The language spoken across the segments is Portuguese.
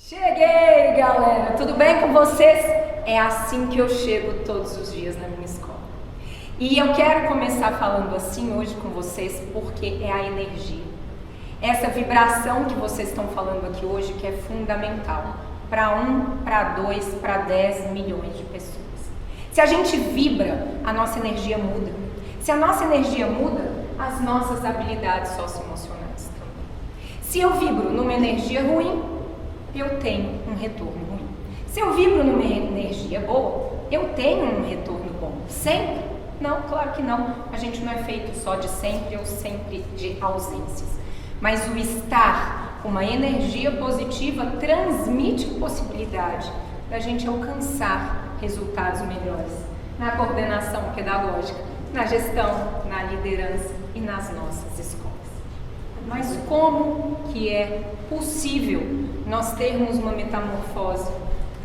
Cheguei, galera! Tudo bem com vocês? É assim que eu chego todos os dias na minha escola. E eu quero começar falando assim hoje com vocês porque é a energia. Essa vibração que vocês estão falando aqui hoje que é fundamental para 1, para 2, para 10 milhões de pessoas. Se a gente vibra, a nossa energia muda. Se a nossa energia muda, as nossas habilidades socioemocionais também. Se eu vibro numa energia ruim, eu tenho um retorno ruim. Se eu vibro numa energia boa, eu tenho um retorno bom. Sempre? Não, claro que não. A gente não é feito só de sempre ou sempre de ausências. Mas o estar com uma energia positiva transmite possibilidade da gente alcançar resultados melhores na coordenação pedagógica, na gestão, na liderança e nas nossas escolas. Mas como que é possível nós termos uma metamorfose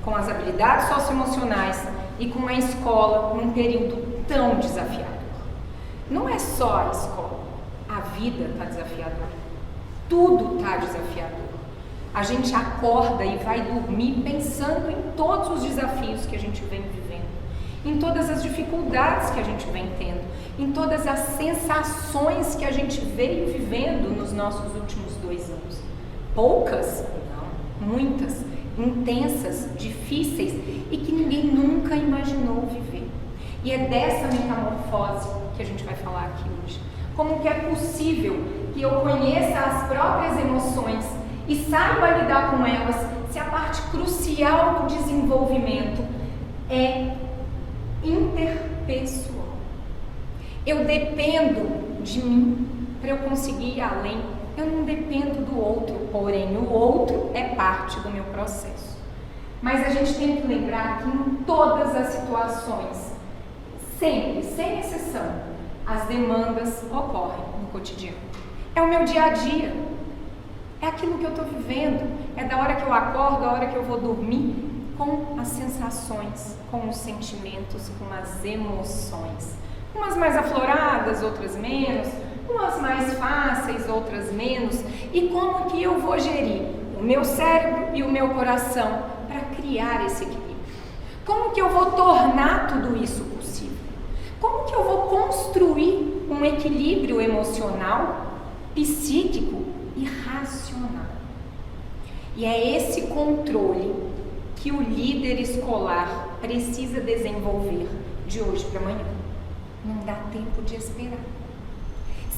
com as habilidades socioemocionais e com a escola num período tão desafiador? Não é só a escola, a vida está desafiadora, tudo está desafiador. A gente acorda e vai dormir pensando em todos os desafios que a gente vem vivendo, em todas as dificuldades que a gente vem tendo, em todas as sensações que a gente veio vivendo nos nossos últimos 2 anos. Poucas? Não, muitas, intensas, difíceis e que ninguém nunca imaginou viver. E é dessa metamorfose que a gente vai falar aqui hoje. Como que é possível que eu conheça as próprias emoções e saiba lidar com elas se a parte crucial do desenvolvimento é interpessoal. Eu dependo de mim para eu conseguir ir além. Eu não dependo do outro, porém o outro é parte do meu processo. Mas a gente tem que lembrar que em todas as situações, sempre, sem exceção, as demandas ocorrem no cotidiano. É o meu dia a dia, é aquilo que eu estou vivendo, é da hora que eu acordo, da hora que eu vou dormir, com as sensações, com os sentimentos, com as emoções. Umas mais afloradas, outras menos, umas mais fáceis, outras menos. E como que eu vou gerir o meu cérebro e o meu coração para criar esse equilíbrio? Como que eu vou tornar tudo isso possível? Como que eu vou construir um equilíbrio emocional, psíquico e racional? E é esse controle que o líder escolar precisa desenvolver de hoje para amanhã. Não dá tempo de esperar.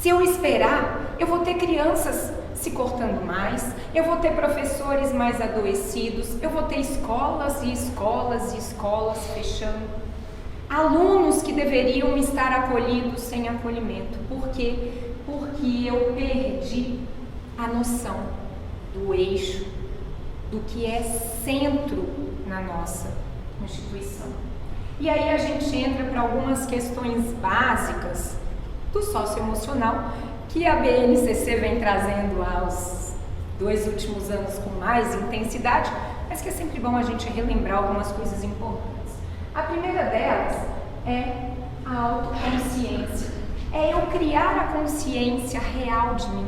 Se eu esperar, eu vou ter crianças se cortando mais, eu vou ter professores mais adoecidos, eu vou ter escolas e escolas e escolas fechando, alunos que deveriam estar acolhidos sem acolhimento. Por quê? Porque eu perdi a noção do eixo, do que é centro na nossa instituição. E aí a gente entra para algumas questões básicas do socioemocional que a BNCC vem trazendo aos 2 últimos anos com mais intensidade, mas que é sempre bom a gente relembrar algumas coisas importantes. A primeira delas é a autoconsciência. É eu criar a consciência real de mim.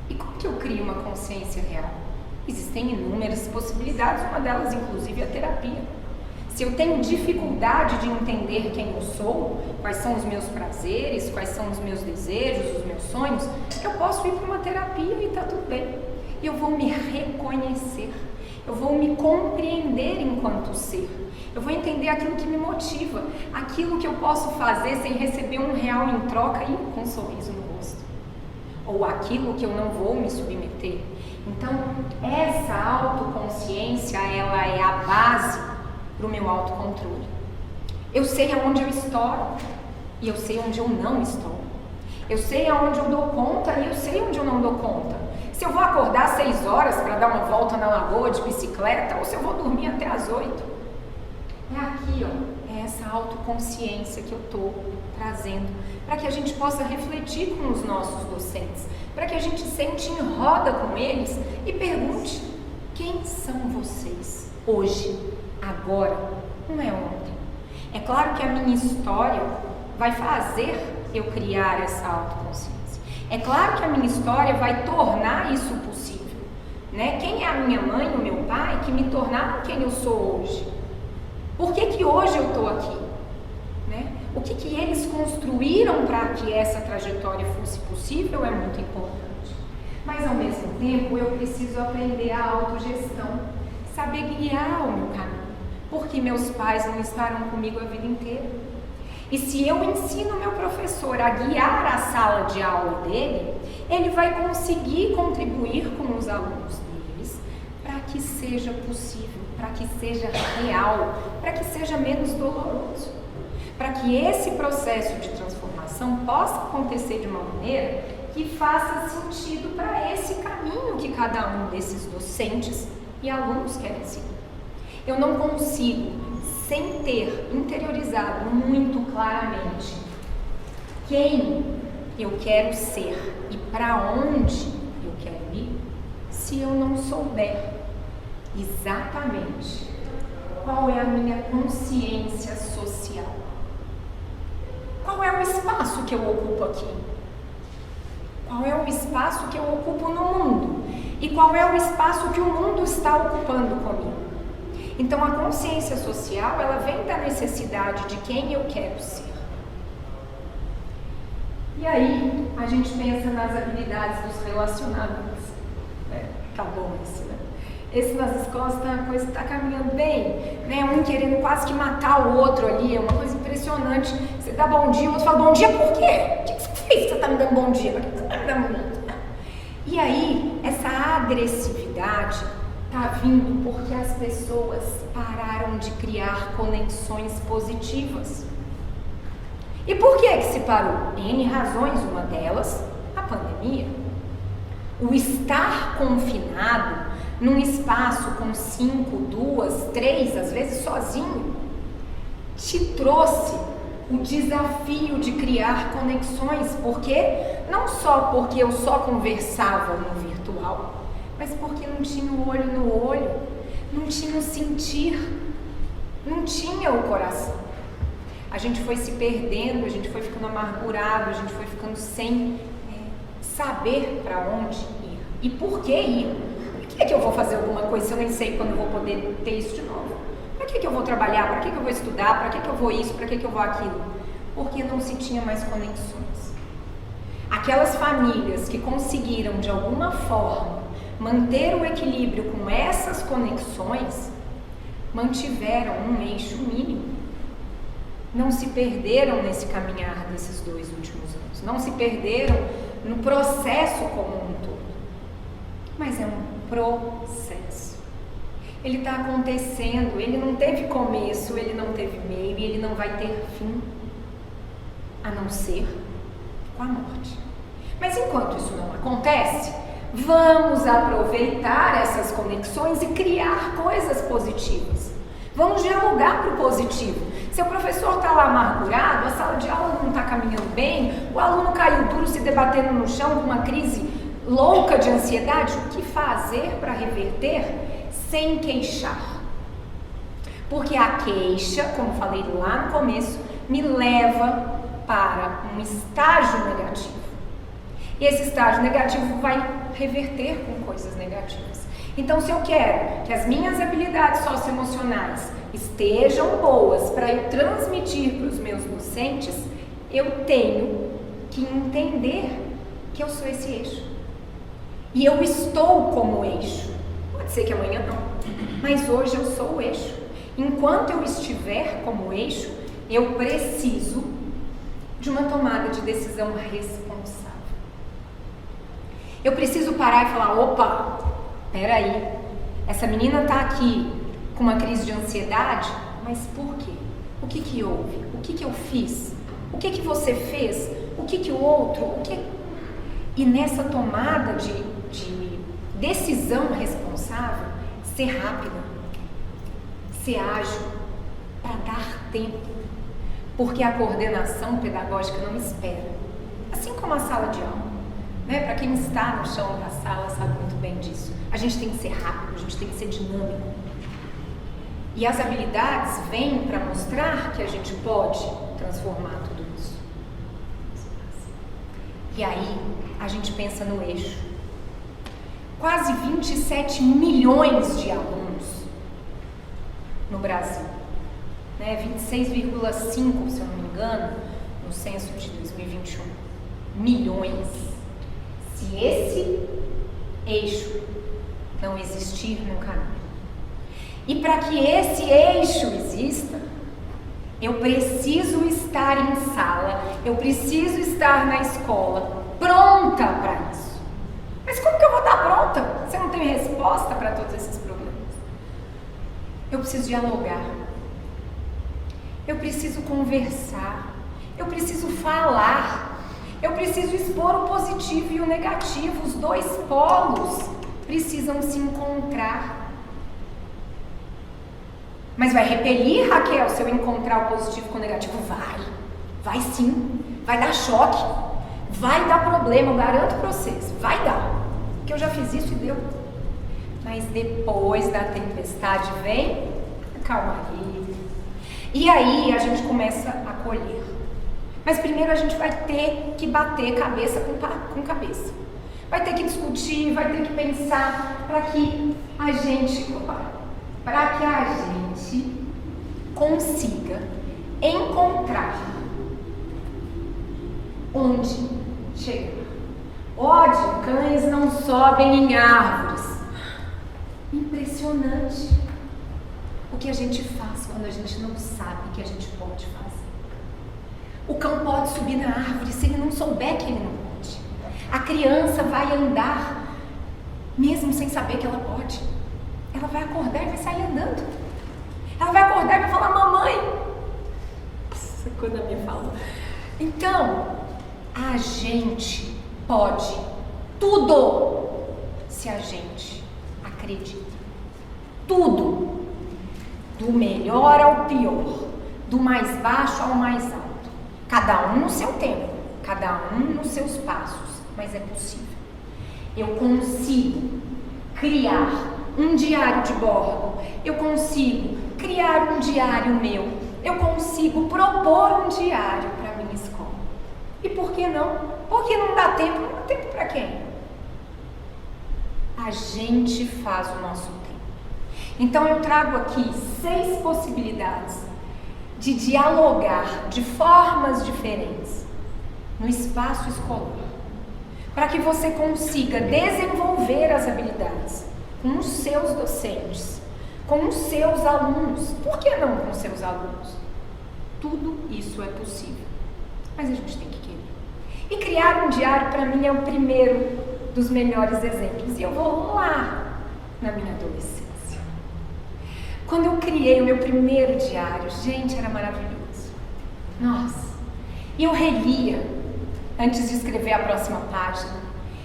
E como que eu crio uma consciência real? Existem inúmeras possibilidades, uma delas inclusive é a terapia. Se eu tenho dificuldade de entender quem eu sou, quais são os meus prazeres, quais são os meus desejos, os meus sonhos, eu posso ir para uma terapia e está tudo bem. Eu vou me reconhecer, eu vou me compreender enquanto ser, eu vou entender aquilo que me motiva, aquilo que eu posso fazer sem receber R$1 em troca e com um sorriso no rosto, ou aquilo que eu não vou me submeter. Então, essa autoconsciência, ela é a base para o meu autocontrole. Eu sei aonde eu estouro e eu sei onde eu não estouro. Eu sei aonde eu dou conta e eu sei onde eu não dou conta. Se eu vou acordar às 6 horas para dar uma volta na lagoa de bicicleta ou se eu vou dormir até às 8. É aqui, ó, é essa autoconsciência que eu estou trazendo para que a gente possa refletir com os nossos docentes, para que a gente sente em roda com eles e pergunte: quem são vocês hoje? Agora, não é ontem. É claro que a minha história vai fazer eu criar essa autoconsciência. É claro que a minha história vai tornar isso possível. né? Quem é a minha mãe, o meu pai, que me tornaram quem eu sou hoje? Por que hoje eu estou aqui? Né? O que eles construíram para que essa trajetória fosse possível é muito importante. Mas, ao mesmo tempo, eu preciso aprender a autogestão, saber guiar o meu caminho, porque meus pais não estarão comigo a vida inteira. E se eu ensino meu professor a guiar a sala de aula dele, ele vai conseguir contribuir com os alunos deles para que seja possível, para que seja real, para que seja menos doloroso, para que esse processo de transformação possa acontecer de uma maneira que faça sentido para esse caminho que cada um desses docentes e alunos querem seguir. Eu não consigo, sem ter interiorizado muito claramente quem eu quero ser e para onde eu quero ir, se eu não souber exatamente qual é a minha consciência social. Qual é o espaço que eu ocupo aqui? Qual é o espaço que eu ocupo no mundo? E qual é o espaço que o mundo está ocupando comigo? Então, a consciência social, ela vem da necessidade de quem eu quero ser. E aí, a gente pensa nas habilidades dos relacionamentos. Acabou isso, né? Esse nas escolas tá uma coisa que está caminhando bem, né? Um querendo quase que matar o outro ali, é uma coisa impressionante. Você dá bom dia, o outro fala, bom dia por quê? O que você fez que você está me dando bom dia? Por que você está me dando bom dia? E aí, essa agressividade está vindo porque as pessoas pararam de criar conexões positivas. E por que se parou? N razões, uma delas, a pandemia. O estar confinado num espaço com 5, 2, 3, às vezes sozinho, te trouxe o desafio de criar conexões, porque não só porque eu só conversava no virtual, mas porque não tinha o olho no olho, não tinha o sentir, não tinha o coração. A gente foi se perdendo, a gente foi ficando amargurado, a gente foi ficando sem saber para onde ir. E por que ir? Por que eu vou fazer alguma coisa se eu nem sei quando eu vou poder ter isso de novo? Para que eu vou trabalhar? Para que eu vou estudar? Para que eu vou isso? Para que eu vou aquilo? Porque não se tinha mais conexões. Aquelas famílias que conseguiram, de alguma forma, manter o equilíbrio com essas conexões, mantiveram um eixo mínimo. Não se perderam nesse caminhar desses 2 últimos anos. Não se perderam no processo como um todo. Mas é um processo. Ele está acontecendo, ele não teve começo, ele não teve meio e ele não vai ter fim, a não ser com a morte. Mas enquanto isso não acontece, vamos aproveitar essas conexões e criar coisas positivas. Vamos dialogar para o positivo. Se o professor está lá amargurado, a sala de aula não está caminhando bem, o aluno caiu duro se debatendo no chão com uma crise louca de ansiedade, o que fazer para reverter sem queixar? Porque a queixa, como falei lá no começo, me leva para um estágio negativo. E esse estágio negativo vai reverter com coisas negativas. Então, se eu quero que as minhas habilidades socioemocionais estejam boas para eu transmitir para os meus docentes, eu tenho que entender que eu sou esse eixo. E eu estou como eixo. Pode ser que amanhã não, mas hoje eu sou o eixo. Enquanto eu estiver como eixo, eu preciso de uma tomada de decisão responsável. Eu preciso parar e falar, opa, peraí, essa menina está aqui com uma crise de ansiedade, mas por quê? O que houve? O que eu fiz? O que você fez? O que o outro? E nessa tomada de decisão responsável, ser rápida, ser ágil, para dar tempo, porque a coordenação pedagógica não espera, assim como a sala de aula, né? Para quem está no chão da sala sabe muito bem disso. A gente tem que ser rápido, a gente tem que ser dinâmico. E as habilidades vêm para mostrar que a gente pode transformar tudo isso. E aí, a gente pensa no eixo. quase 27 milhões de alunos no Brasil, né? 26,5, se eu não me engano, no censo de 2021, milhões. Se esse eixo não existir no caminho, e para que esse eixo exista, eu preciso estar em sala, eu preciso estar na escola, pronta para isso. Mas como que eu vou estar pronta se eu não tenho resposta para todos esses problemas? Eu preciso dialogar, eu preciso conversar, eu preciso falar, eu preciso expor o positivo e o negativo, os dois polos precisam se encontrar. Mas vai repelir, Raquel, se eu encontrar o positivo com o negativo? Vai sim, vai dar choque, vai dar problema, eu garanto para vocês, vai dar, porque eu já fiz isso e deu. Mas depois da tempestade vem a calmaria, e aí a gente começa a colher. Mas primeiro a gente vai ter que bater cabeça com cabeça, vai ter que discutir, vai ter que pensar para que a gente consiga encontrar onde chegar. Ódio, cães não sobem em árvores. Impressionante o que a gente faz quando a gente não sabe que a gente pode fazer. O cão pode subir na árvore se ele não souber que ele não pode. A criança vai andar mesmo sem saber que ela pode. Ela vai acordar e vai sair andando. Ela vai acordar e vai falar: mamãe. Nossa, quando a minha fala. Então, a gente pode tudo se a gente acredita. Tudo. Do melhor ao pior. Do mais baixo ao mais alto. Cada um no seu tempo. Cada um nos seus passos. Mas é possível. Eu consigo criar um diário de bordo, eu consigo criar um diário meu, eu consigo propor um diário para a minha escola. E por que não? Porque não dá tempo. Não dá tempo para quem? A gente faz o nosso tempo. Então eu trago aqui 6 possibilidades de dialogar de formas diferentes no espaço escolar, para que você consiga desenvolver as habilidades com os seus docentes, com os seus alunos. Por que não com os seus alunos? Tudo isso é possível, mas a gente tem que querer. E criar um diário, para mim, é o primeiro dos melhores exemplos. E eu vou lá na minha adolescência. Quando eu criei o meu primeiro diário, gente, era maravilhoso. Nossa! E eu relia antes de escrever a próxima página,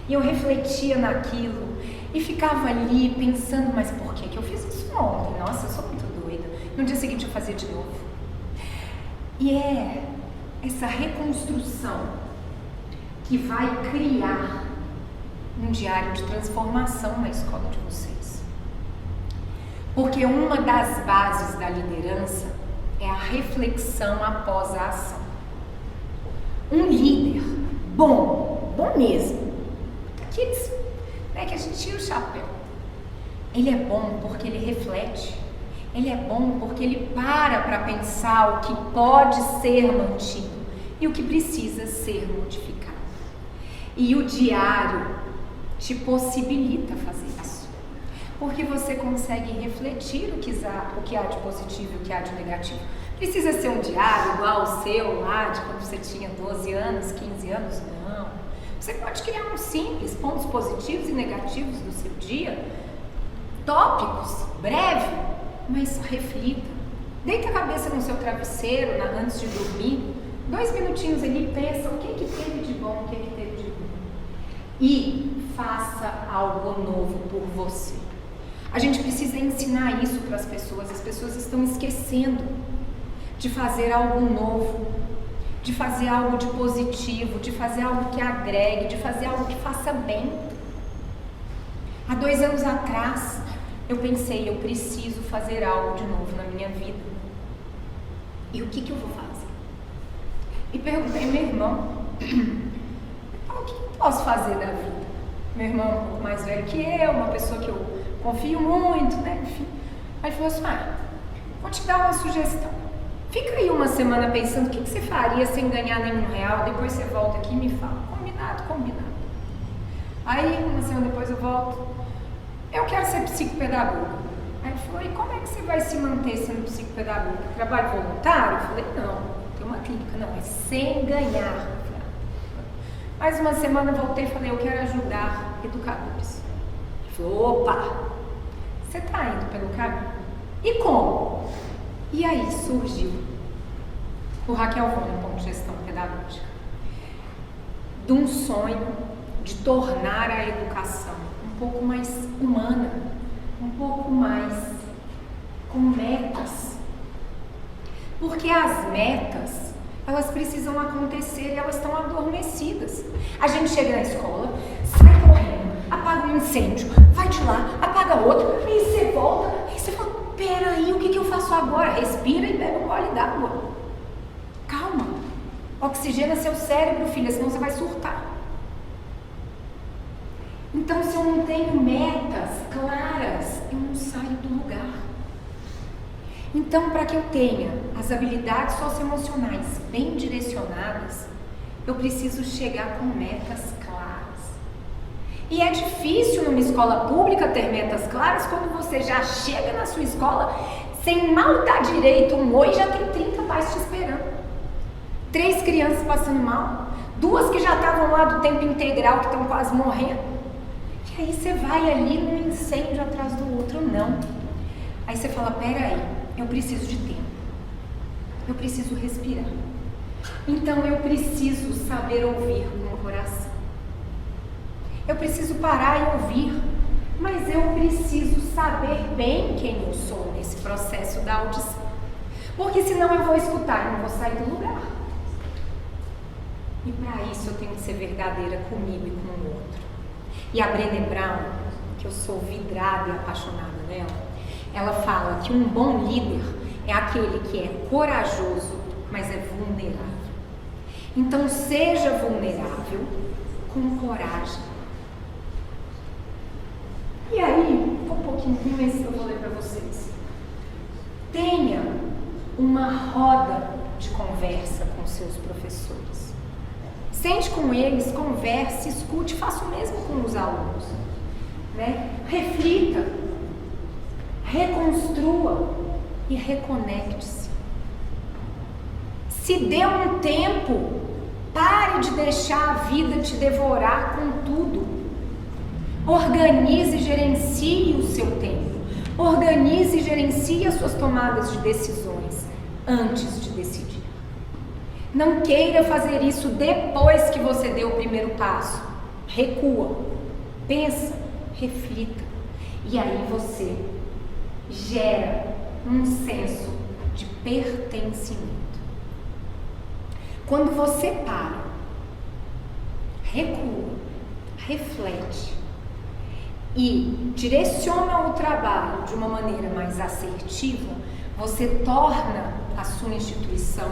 e eu refletia naquilo, e ficava ali pensando: mas por que eu fiz isso ontem? Nossa, eu sou muito doida. No dia seguinte eu fazia de novo. E é essa reconstrução que vai criar um diário de transformação na escola de vocês. Porque uma das bases da liderança é a reflexão após a ação. Um líder bom mesmo, aqueles que a gente tira o chapéu, ele é bom porque ele reflete, ele é bom porque ele para pensar o que pode ser mantido e o que precisa ser modificado. E o diário te possibilita fazer isso, porque você consegue refletir o que há de positivo e o que há de negativo. Precisa ser um diário igual o seu lá de quando você tinha 12 anos, 15 anos? Não. Você pode criar um simples, pontos positivos e negativos do seu dia, tópicos, breve, mas reflita. Deita a cabeça no seu travesseiro antes de dormir, 2 minutinhos ali, pensa o que teve de bom, o que teve de ruim. E faça algo novo por você. A gente precisa ensinar isso para as pessoas estão esquecendo de fazer algo novo, de fazer algo de positivo, de fazer algo que agregue, de fazer algo que faça bem. Há 2 anos atrás, eu pensei: eu preciso fazer algo de novo na minha vida. E o que eu vou fazer? E perguntei ao meu irmão: o que eu posso fazer da vida? meu irmão um pouco mais velho que eu, uma pessoa que eu confio muito, né? Enfim. Aí ele falou assim, vou te dar uma sugestão. Fica aí uma semana pensando o que você faria sem ganhar nenhum real, depois você volta aqui e me fala. Combinado. Aí, uma semana depois eu volto. Eu quero ser psicopedagoga. Aí ele falou, e como é que você vai se manter sendo psicopedagoga? Trabalho voluntário? Eu falei, não, tem uma clínica. Não, é sem ganhar. Mais uma semana eu voltei e falei, eu quero ajudar educadores. Ele falou, opa, você está indo pelo caminho. E como? E aí surgiu o Raquel Vona, como gestão pedagógica, de um sonho de tornar a educação um pouco mais humana, um pouco mais com metas. Porque as metas, elas precisam acontecer e elas estão adormecidas. A gente chega na escola, sai correndo, apaga um incêndio, vai de lá, apaga outro, aí você volta, aí você fala, peraí, o que eu faço agora? Respira e bebe um gole d'água. Calma, oxigena seu cérebro, filha, senão você vai surtar. Então, se eu não tenho metas claras, eu não saio do lugar. Então, para que eu tenha as habilidades socioemocionais bem direcionadas, eu preciso chegar com metas claras. E é difícil numa escola pública ter metas claras quando você já chega na sua escola, sem mal dar direito um oi, já tem 30 pais te esperando. 3 crianças passando mal, 2 que já estavam lá do tempo integral, que estão quase morrendo. E aí você vai ali num incêndio atrás do outro, não. Aí você fala, peraí, eu preciso de tempo. Eu preciso respirar. Então eu preciso saber ouvir com o coração. Eu preciso parar e ouvir, mas eu preciso saber bem quem eu sou nesse processo da audição. Porque senão eu vou escutar e não vou sair do lugar. E para isso eu tenho que ser verdadeira comigo e com o outro. E a Brené Brown, que eu sou vidrada e apaixonada nela, ela fala que um bom líder é aquele que é corajoso, mas é vulnerável. Então seja vulnerável com coragem. E aí, um pouquinho esse que eu vou ler para vocês. Tenha uma roda de conversa com seus professores. Sente com eles, converse, escute, faça o mesmo com os alunos. Né? Reflita, reconstrua e reconecte-se. Se dê um tempo, pare de deixar a vida te devorar com tudo. Organize e gerencie o seu tempo. Organize e gerencie as suas tomadas de decisões antes de decidir. Não queira fazer isso depois que você deu o primeiro passo. Recua, pensa, reflita. E aí você gera um senso de pertencimento. Quando você para, recua, reflete e direciona o trabalho de uma maneira mais assertiva, você torna a sua instituição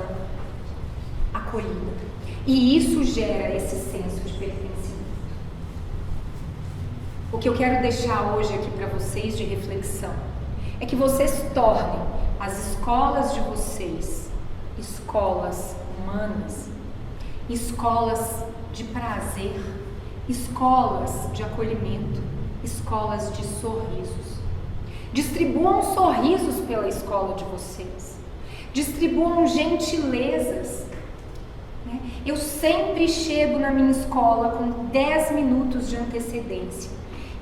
acolhida. E isso gera esse senso de pertencimento. O que eu quero deixar hoje aqui para vocês de reflexão é que vocês tornem as escolas de vocês escolas humanas, escolas de prazer, escolas de acolhimento, escolas de sorrisos. Distribuam sorrisos pela escola de vocês. Distribuam gentilezas. Eu sempre chego na minha escola com 10 minutos de antecedência.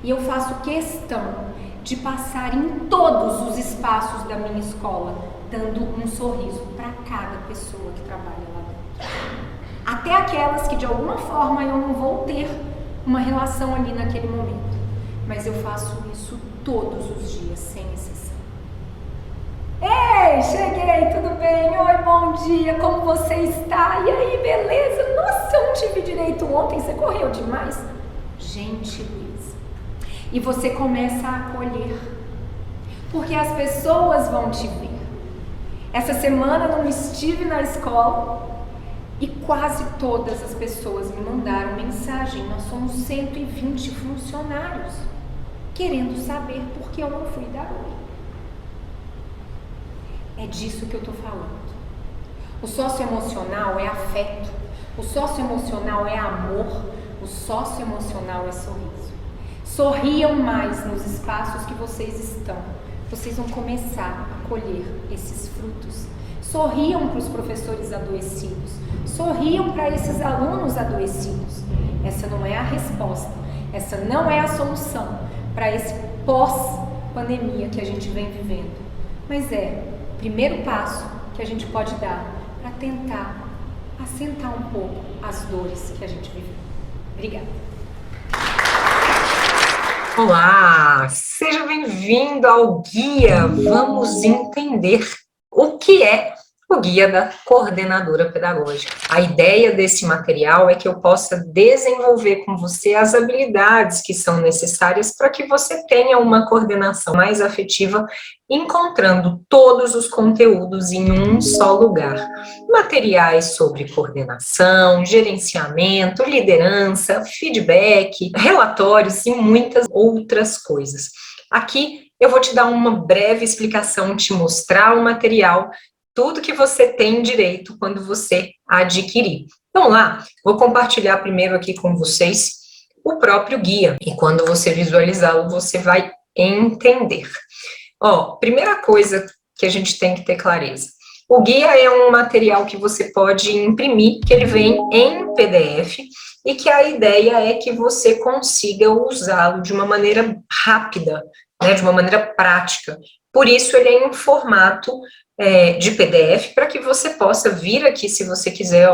E eu faço questão de passar em todos os espaços da minha escola, dando um sorriso para cada pessoa que trabalha lá dentro. Até aquelas que de alguma forma eu não vou ter uma relação ali naquele momento. Mas eu faço isso todos os dias, sem exceção. Ei, cheguei, tudo bem? Oi, bom dia, como você está? E aí, beleza? Nossa, eu não tive direito ontem, você correu demais. Gentileza. E você começa a acolher, porque as pessoas vão te ver. Essa semana eu não estive na escola E quase todas as pessoas me mandaram mensagem. Nós somos 120 funcionários querendo saber por que eu não fui dar oi. É disso que eu tô falando. O socioemocional é afeto, o socioemocional é amor, o socioemocional é sorriso. Sorriam mais nos espaços que vocês estão. Vocês vão começar a colher esses frutos. Sorriam para os professores adoecidos. Sorriam para esses alunos adoecidos. Essa não é a resposta. Essa não é a solução para esse pós-pandemia que a gente vem vivendo. Mas é o primeiro passo que a gente pode dar para tentar assentar um pouco as dores que a gente viveu. Obrigada. Olá, seja bem-vindo ao Guia. Vamos entender o que é o Guia da Coordenadora Pedagógica. A ideia desse material é que eu possa desenvolver com você as habilidades que são necessárias para que você tenha uma coordenação mais afetiva, encontrando todos os conteúdos em um só lugar. Materiais sobre coordenação, gerenciamento, liderança, feedback, relatórios e muitas outras coisas. Aqui eu vou te dar uma breve explicação, te mostrar o material, tudo que você tem direito quando você adquirir. Vamos lá, vou compartilhar primeiro aqui com vocês o próprio guia, e quando você visualizá-lo, você vai entender. Primeira coisa que a gente tem que ter clareza. O guia é um material que você pode imprimir, que ele vem em PDF, e que a ideia é que você consiga usá-lo de uma maneira rápida, né, de uma maneira prática. Por isso, ele é em formato de PDF, para que você possa vir aqui, se você quiser,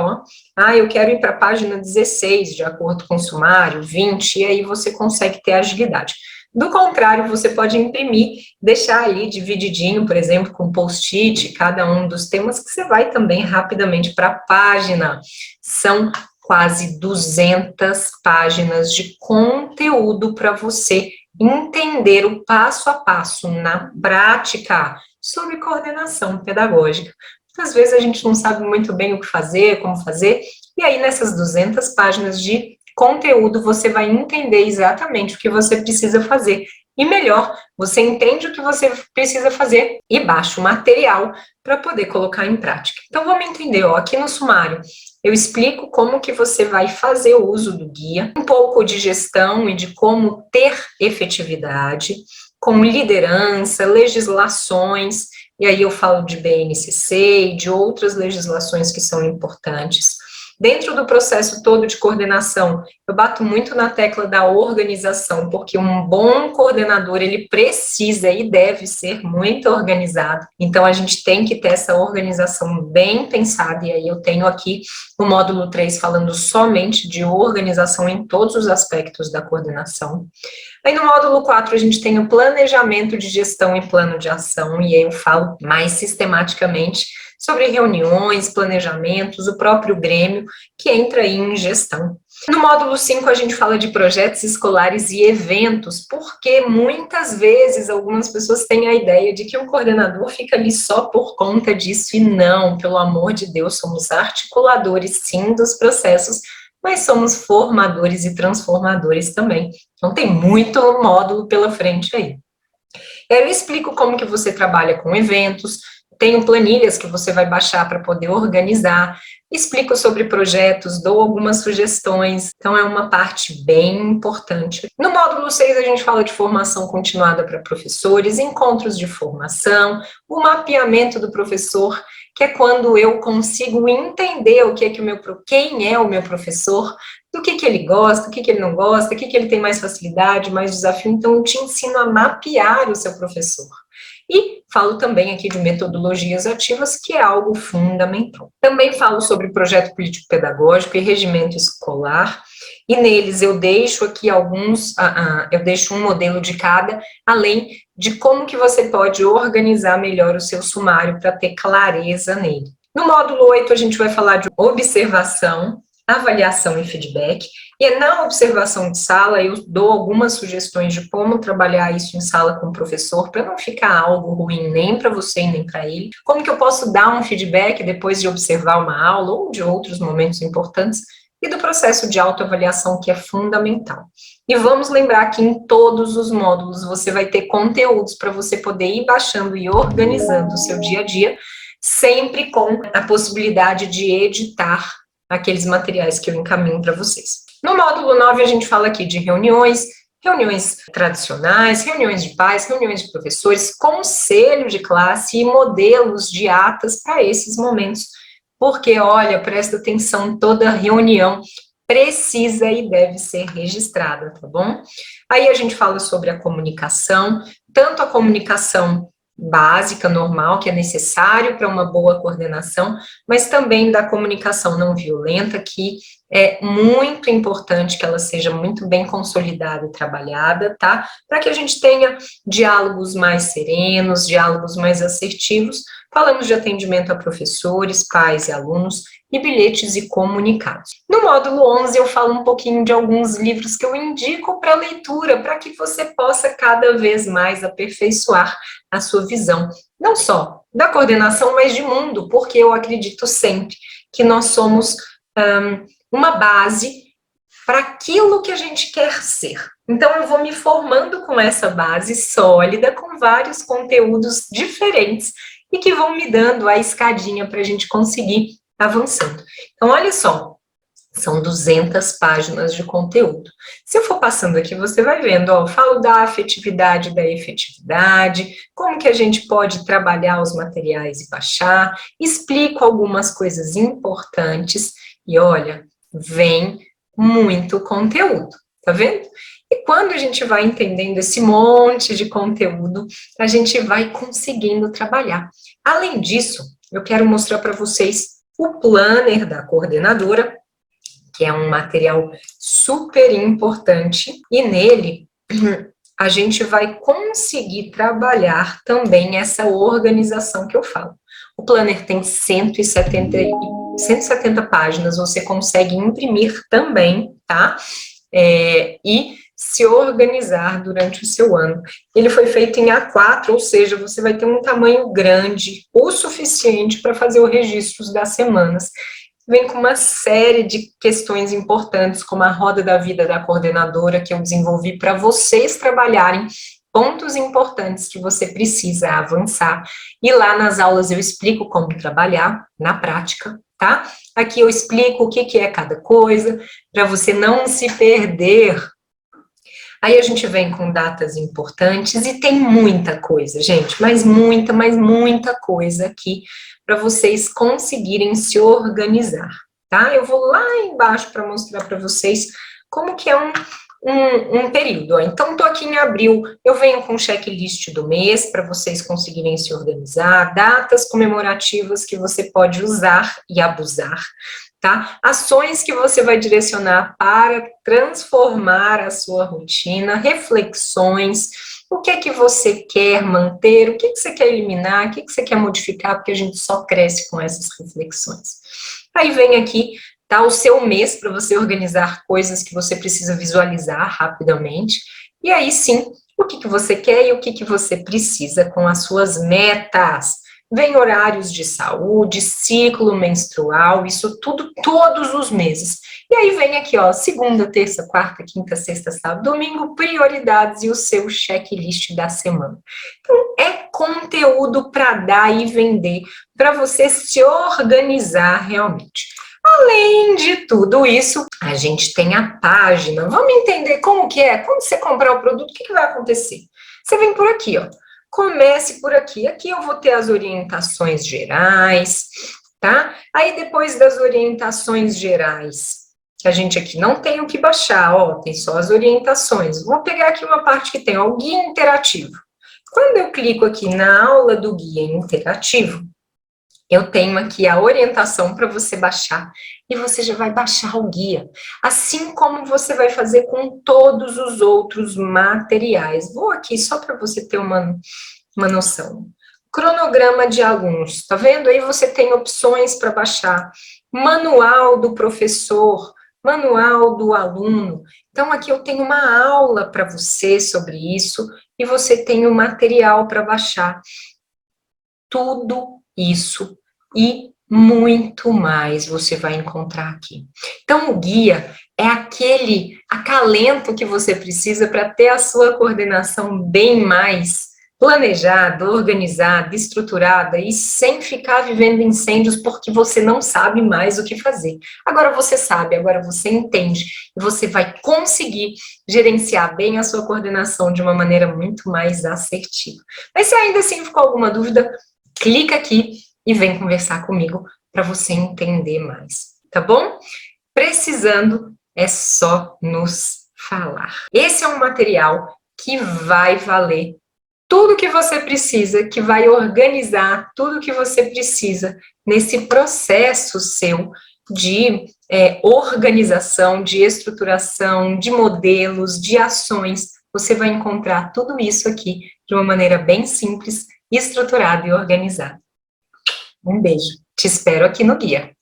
eu quero ir para a página 16, de acordo com o sumário, 20, e aí você consegue ter agilidade. Do contrário, você pode imprimir, deixar ali divididinho, por exemplo, com post-it, cada um dos temas, que você vai também rapidamente para a página. São quase 200 páginas de conteúdo para você entender o passo a passo na prática sobre coordenação pedagógica. Às vezes a gente não sabe muito bem o que fazer, como fazer, e aí nessas 200 páginas de conteúdo você vai entender exatamente o que você precisa fazer. E melhor, você entende o que você precisa fazer e baixa o material para poder colocar em prática. Então vamos entender, aqui no sumário eu explico como que você vai fazer o uso do guia, um pouco de gestão e de como ter efetividade, como liderança, legislações, e aí eu falo de BNCC e de outras legislações que são importantes. Dentro do processo todo de coordenação, eu bato muito na tecla da organização, porque um bom coordenador, ele precisa e deve ser muito organizado. Então, a gente tem que ter essa organização bem pensada, e aí eu tenho aqui o módulo 3 falando somente de organização em todos os aspectos da coordenação. Aí no módulo 4 a gente tem o planejamento de gestão e plano de ação, e aí eu falo mais sistematicamente sobre reuniões, planejamentos, o próprio Grêmio, que entra aí em gestão. No módulo 5 a gente fala de projetos escolares e eventos, porque muitas vezes algumas pessoas têm a ideia de que o coordenador fica ali só por conta disso, e não, pelo amor de Deus, somos articuladores sim dos processos, mas somos formadores e transformadores também. Então tem muito módulo pela frente aí. Eu explico como que você trabalha com eventos, tenho planilhas que você vai baixar para poder organizar, explico sobre projetos, dou algumas sugestões, então é uma parte bem importante. No módulo 6 a gente fala de formação continuada para professores, encontros de formação, o mapeamento do professor, que é quando eu consigo entender quem é o meu professor, do que ele gosta, o que ele não gosta, o que ele tem mais facilidade, mais desafio, então eu te ensino a mapear o seu professor. E falo também aqui de metodologias ativas, que é algo fundamental. Também falo sobre projeto político-pedagógico e regimento escolar, e neles eu deixo aqui eu deixo um modelo de cada, além de como que você pode organizar melhor o seu sumário para ter clareza nele. No módulo 8 a gente vai falar de observação, avaliação e feedback. E na observação de sala, eu dou algumas sugestões de como trabalhar isso em sala com o professor, para não ficar algo ruim nem para você e nem para ele. Como que eu posso dar um feedback depois de observar uma aula ou de outros momentos importantes, e do processo de autoavaliação, que é fundamental. E vamos lembrar que em todos os módulos você vai ter conteúdos para você poder ir baixando e organizando o seu dia a dia, sempre com a possibilidade de editar aqueles materiais que eu encaminho para vocês. No módulo 9, a gente fala aqui de reuniões tradicionais, reuniões de pais, reuniões de professores, conselho de classe e modelos de atas para esses momentos. Porque, olha, presta atenção, toda reunião precisa e deve ser registrada, tá bom? Aí a gente fala sobre a comunicação, tanto a comunicação básica, normal, que é necessário para uma boa coordenação, mas também da comunicação não violenta, que é muito importante que ela seja muito bem consolidada e trabalhada, tá? Para que a gente tenha diálogos mais serenos, diálogos mais assertivos. Falamos de atendimento a professores, pais e alunos, e bilhetes e comunicados. No módulo 11, eu falo um pouquinho de alguns livros que eu indico para leitura, para que você possa cada vez mais aperfeiçoar a sua visão, não só da coordenação, mas de mundo, porque eu acredito sempre que nós somos uma base para aquilo que a gente quer ser. Então, eu vou me formando com essa base sólida, com vários conteúdos diferentes, e que vão me dando a escadinha para a gente conseguir avançando. Então, olha só, são 200 páginas de conteúdo. Se eu for passando aqui, você vai vendo, ó, eu falo da afetividade, da efetividade, como que a gente pode trabalhar os materiais e baixar, explico algumas coisas importantes, e olha, vem muito conteúdo, tá vendo? E quando a gente vai entendendo esse monte de conteúdo, a gente vai conseguindo trabalhar. Além disso, eu quero mostrar para vocês o planner da coordenadora, que é um material super importante, e nele a gente vai conseguir trabalhar também essa organização que eu falo. O planner tem 170 páginas, você consegue imprimir também, tá? E se organizar durante o seu ano. Ele foi feito em A4, ou seja, você vai ter um tamanho grande, o suficiente para fazer os registros das semanas. Vem com uma série de questões importantes, como a roda da vida da coordenadora, que eu desenvolvi para vocês trabalharem pontos importantes que você precisa avançar. E lá nas aulas eu explico como trabalhar na prática, tá? Aqui eu explico o que é cada coisa, para você não se perder. Aí a gente vem com datas importantes e tem muita coisa, gente, mas muita coisa aqui para vocês conseguirem se organizar, tá? Eu vou lá embaixo para mostrar para vocês como que é um período. Ó. Então, estou aqui em abril, eu venho com o checklist do mês para vocês conseguirem se organizar, datas comemorativas que você pode usar e abusar, tá? Ações que você vai direcionar para transformar a sua rotina, reflexões, o que é que você quer manter, o que é que você quer eliminar, o que é que você quer modificar, porque a gente só cresce com essas reflexões. Aí vem aqui, tá, o seu mês para você organizar coisas que você precisa visualizar rapidamente, e aí sim, o que que você quer e o que que você precisa com as suas metas. Vem horários de saúde, ciclo menstrual, isso tudo todos os meses. E aí vem aqui, ó, segunda, terça, quarta, quinta, sexta, sábado, domingo, prioridades e o seu checklist da semana. Então, é conteúdo para dar e vender, para você se organizar realmente. Além de tudo isso, a gente tem a página. Vamos entender como que é? Quando você comprar o produto, o que vai acontecer? Você vem por aqui, ó. Comece por aqui. Aqui eu vou ter as orientações gerais, tá? Aí depois das orientações gerais, que a gente aqui não tem o que baixar, ó, tem só as orientações. Vou pegar aqui uma parte que tem, ó, o guia interativo. Quando eu clico aqui na aula do guia interativo, eu tenho aqui a orientação para você baixar, e você já vai baixar o guia, assim como você vai fazer com todos os outros materiais. Vou aqui só para você ter uma noção. cronograma de alunos, tá vendo? Aí você tem opções para baixar, manual do professor, manual do aluno. Então, aqui eu tenho uma aula para você sobre isso, e você tem o material para baixar. Tudo isso e muito mais você vai encontrar aqui. Então, o guia é aquele acalento que você precisa para ter a sua coordenação bem mais planejada, organizada, estruturada e sem ficar vivendo incêndios porque você não sabe mais o que fazer. Agora você sabe, agora você entende e você vai conseguir gerenciar bem a sua coordenação de uma maneira muito mais assertiva. Mas se ainda assim ficou alguma dúvida, clica aqui e vem conversar comigo para você entender mais, tá bom? Precisando, é só nos falar. Esse é um material que vai valer tudo que você precisa, que vai organizar tudo que você precisa nesse processo seu de organização, de estruturação, de modelos, de ações. Você vai encontrar tudo isso aqui de uma maneira bem simples, estruturada e organizada. Um beijo. Te espero aqui no guia.